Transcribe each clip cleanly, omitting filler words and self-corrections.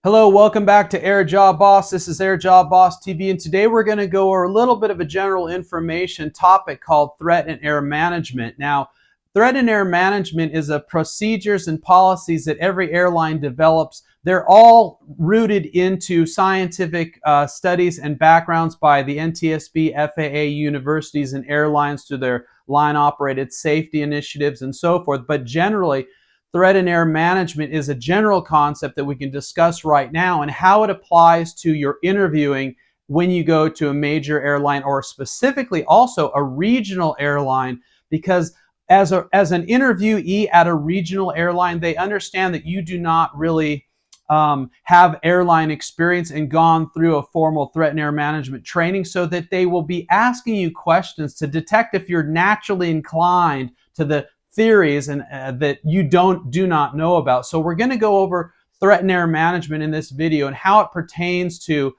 Hello, welcome back to AirJobBoss. This is AirJobBoss TV, and today we're going to go over a little bit of a general information topic called threat and error management. Now, threat and error management is a procedures and policies that every airline develops. They're all rooted into scientific studies and backgrounds by the NTSB, FAA, universities, and airlines through their line-operated safety initiatives and so forth. But generally, threat and error management is a general concept that we can discuss right now and how it applies to your interviewing when you go to a major airline or specifically also a regional airline, because as an interviewee at a regional airline, they understand that you do not really have airline experience and gone through a formal threat and error management training, so that they will be asking you questions to detect if you're naturally inclined to the theories and that you do not know about. So we're going to go over threat and error management in this video and how it pertains to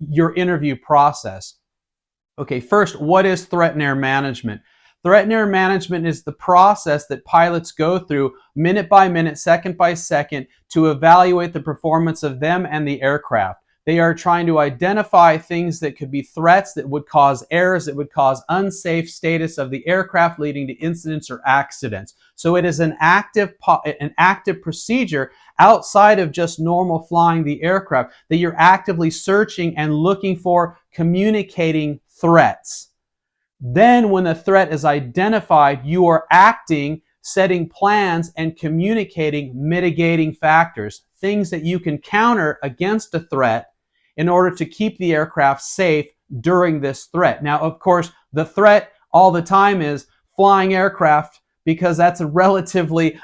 your interview process. Okay, first, what is threat and error management? Threat and error management is the process that pilots go through minute by minute, second by second, to evaluate the performance of them and the aircraft. They are trying to identify things that could be threats that would cause errors, that would cause unsafe status of the aircraft, leading to incidents or accidents. So it is an active procedure outside of just normal flying the aircraft, that you're actively searching and looking for, communicating threats. Then when the threat is identified, you are acting, setting plans, and communicating mitigating factors, things that you can counter against a threat in order to keep the aircraft safe during this threat. Now, of course, the threat all the time is flying aircraft, because that's a relatively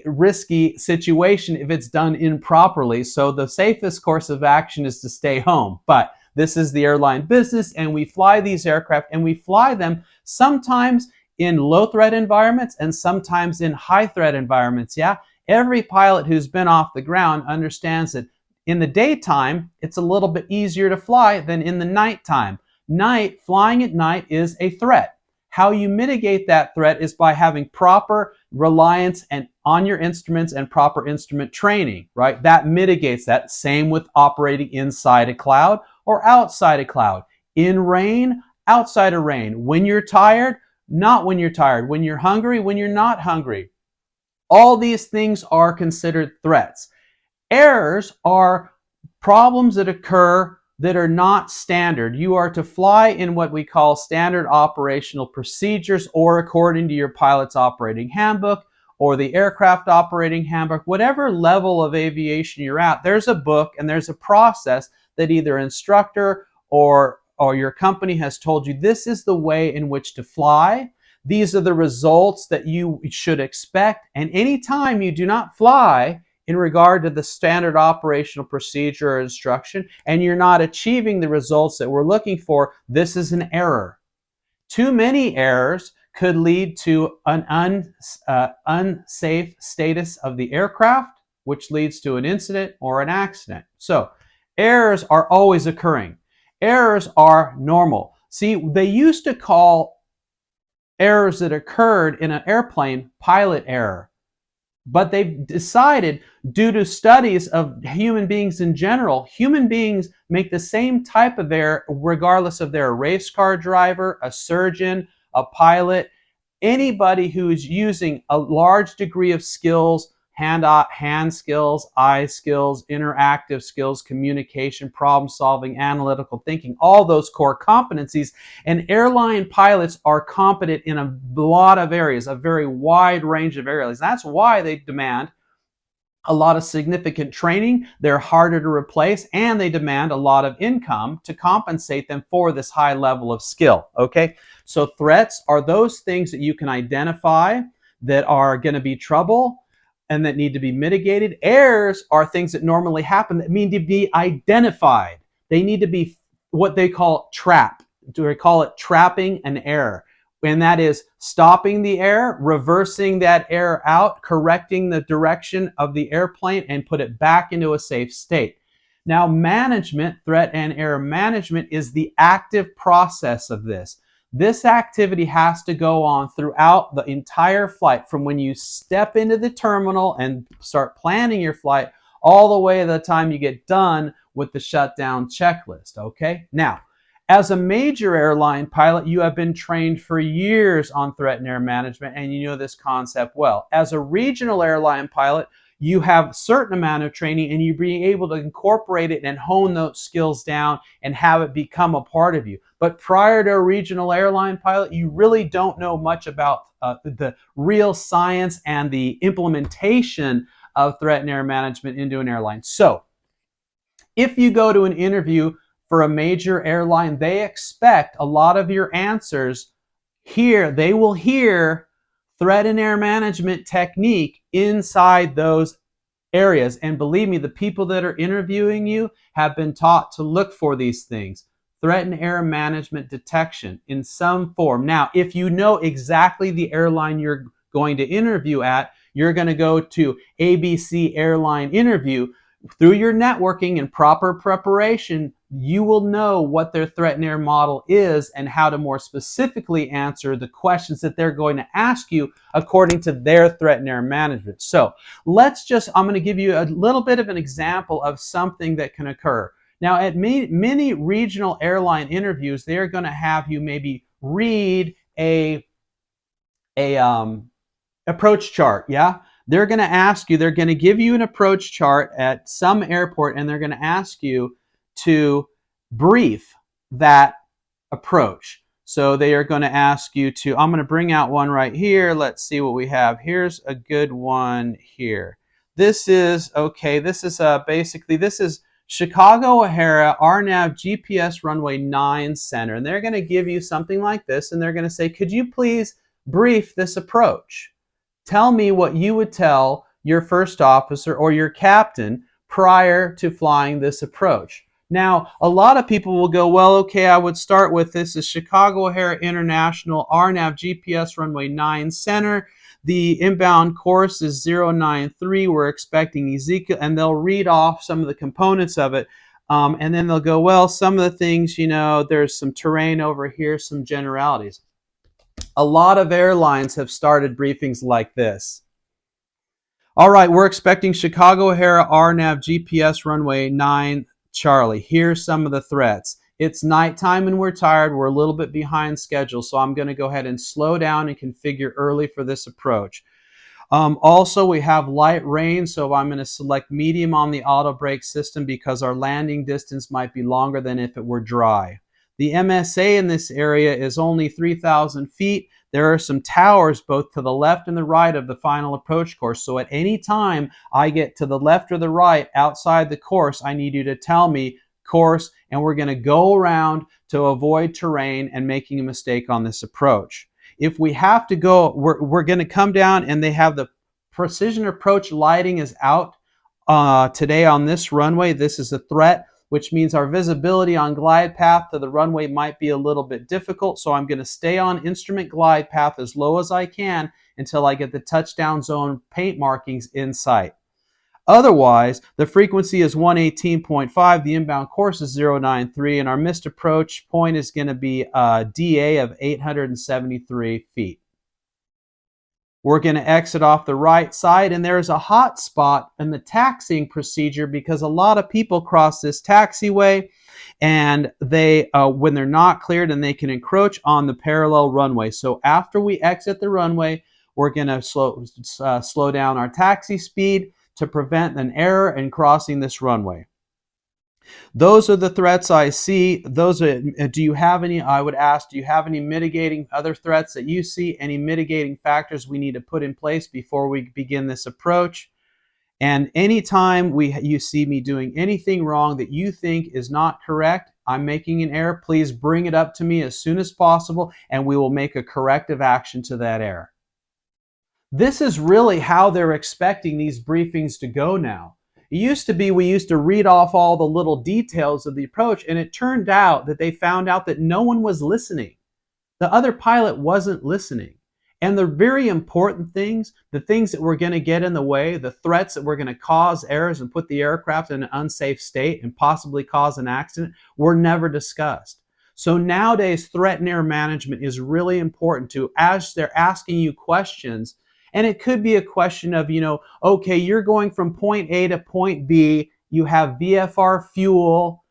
risky situation if it's done improperly. So the safest course of action is to stay home. But this is the airline business, and we fly these aircraft, and we fly them sometimes in low threat environments and sometimes in high threat environments. Yeah, every pilot who's been off the ground understands that in the daytime, it's a little bit easier to fly than in the nighttime. Flying at night is a threat. How you mitigate that threat is by having proper reliance on your instruments and proper instrument training, right? That mitigates that. Same with operating inside a cloud or outside a cloud. In rain, outside of rain. When you're tired, not when you're tired. When you're hungry, when you're not hungry. All these things are considered threats. Errors are problems that occur that are not standard. You are to fly in what we call standard operational procedures, or according to your pilot's operating handbook or the aircraft operating handbook. Whatever level of aviation you're at, there's a book and there's a process that either instructor or your company has told you, this is the way in which to fly. These are the results that you should expect. And anytime you do not fly in regard to the standard operational procedure or instruction, and you're not achieving the results that we're looking for, this is an error. Too many errors could lead to an unsafe status of the aircraft, which leads to an incident or an accident. So errors are always occurring. Errors are normal. See, they used to call errors that occurred in an airplane pilot error. But they've decided, due to studies of human beings in general, human beings make the same type of error regardless of they're a race car driver, a surgeon, a pilot, anybody who is using a large degree of skills, hand skills, eye skills, interactive skills, communication, problem solving, analytical thinking, all those core competencies. And airline pilots are competent in a lot of areas, a very wide range of areas. That's why they demand a lot of significant training. They're harder to replace, and they demand a lot of income to compensate them for this high level of skill. Okay, so threats are those things that you can identify that are going to be trouble and that need to be mitigated. Errors are things that normally happen that need to be identified. They need to be what they call they call it trapping an error. And that is stopping the error, reversing that error out, correcting the direction of the airplane, and put it back into a safe state. Now, management, threat and error management, is the active process of this. This activity has to go on throughout the entire flight, from when you step into the terminal and start planning your flight all the way to the time you get done with the shutdown checklist, okay? Now, as a major airline pilot, you have been trained for years on threat and air management, and you know this concept well. As a regional airline pilot, you have a certain amount of training, and you're being able to incorporate it and hone those skills down and have it become a part of you. But prior to a regional airline pilot, you really don't know much about the real science and the implementation of threat and air management into an airline. So, if you go to an interview for a major airline, they expect a lot of your answers here. They will hear threat and air management technique inside those areas. And believe me, the people that are interviewing you have been taught to look for these things. Threat and air management detection in some form. Now, if you know exactly the airline you're going to interview at, you're going to go to ABC Airline Interview. Through your networking and proper preparation, you will know what their threat and air model is and how to more specifically answer the questions that they're going to ask you according to their threat and air management. So I'm going to give you a little bit of an example of something that can occur. Now, at many regional airline interviews, they're going to have you maybe read a approach chart, yeah? They're going to give you an approach chart at some airport, and they're going to ask you to brief that approach. So they are going to ask you to, I'm going to bring out one right here. Let's see what we have. Here's a good one here. This is Chicago O'Hare RNAV GPS runway 9 center. And they're going to give you something like this, and they're going to say, could you please brief this approach? Tell me what you would tell your first officer or your captain prior to flying this approach. Now, a lot of people will go, well, okay, I would start with this is Chicago O'Hare International RNAV GPS runway 9 center. The inbound course is 093. We're expecting Ezekiel, and they'll read off some of the components of it. And then they'll go, well, some of the things, there's some terrain over here, some generalities. A lot of airlines have started briefings like this. All right, we're expecting Chicago O'Hare RNAV GPS runway 9 Charlie. Here's some of the threats. It's nighttime and we're tired. We're a little bit behind schedule, so I'm going to go ahead and slow down and configure early for this approach. Also, we have light rain, so I'm going to select medium on the auto brake system because our landing distance might be longer than if it were dry. The MSA in this area is only 3,000 feet. There are some towers both to the left and the right of the final approach course. So at any time I get to the left or the right outside the course, I need you to tell me course, and we're going to go around to avoid terrain and making a mistake on this approach. If we have to go, we're going to come down, and they have the precision approach lighting is out today on this runway. This is a threat, which means our visibility on glide path to the runway might be a little bit difficult. So I'm going to stay on instrument glide path as low as I can until I get the touchdown zone paint markings in sight. Otherwise, the frequency is 118.5, the inbound course is 093, and our missed approach point is going to be a DA of 873 feet. We're going to exit off the right side, and there's a hot spot in the taxiing procedure because a lot of people cross this taxiway, and they, when they're not cleared, and they can encroach on the parallel runway. So after we exit the runway, we're going to slow down our taxi speed to prevent an error in crossing this runway. Those are the threats I see. Do you have any, I would ask, do you have any mitigating other threats that you see? Any mitigating factors we need to put in place before we begin this approach? And anytime you see me doing anything wrong that you think is not correct, I'm making an error, please bring it up to me as soon as possible, and we will make a corrective action to that error. This is really how they're expecting these briefings to go now. It used to be we used to read off all the little details of the approach, and it turned out that they found out that no one was listening. The other pilot wasn't listening. And the very important things, the things that were going to get in the way, the threats that were going to cause errors and put the aircraft in an unsafe state and possibly cause an accident, were never discussed. So nowadays, threat and error management is really important as they're asking you questions And it could be a question of, okay, you're going from point A to point B, you have VFR fuel,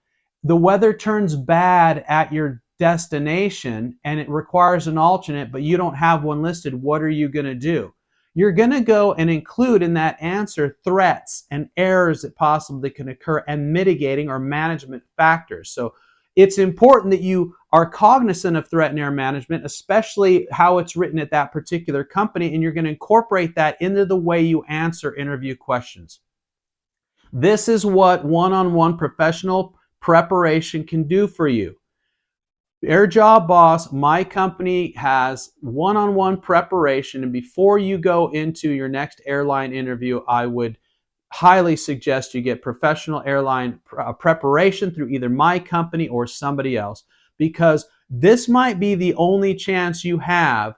the weather turns bad at your destination and it requires an alternate, but you don't have one listed. What are you going to do? You're going to go and include in that answer threats and errors that possibly can occur and mitigating or management factors. So it's important that you are cognizant of threat and error management, especially how it's written at that particular company, and you're going to incorporate that into the way you answer interview questions. This is what one-on-one professional preparation can do for you. AirJobBoss, my company, has one-on-one preparation, and before you go into your next airline interview, I would highly suggest you get professional airline preparation through either my company or somebody else, because this might be the only chance you have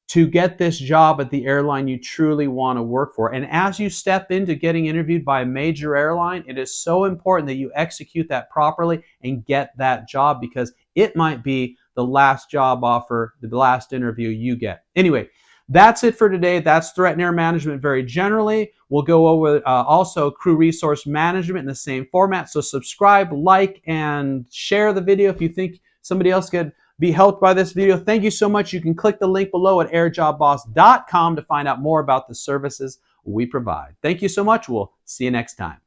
to get this job at the airline you truly want to work for. And as you step into getting interviewed by a major airline, it is so important that you execute that properly and get that job, because it might be the last job offer, the last interview you get. Anyway, that's it for today. That's threat and error management very generally. We'll go over also crew resource management in the same format. So subscribe, like, and share the video if you think somebody else could be helped by this video. Thank you so much. You can click the link below at airjobboss.com to find out more about the services we provide. Thank you so much. We'll see you next time.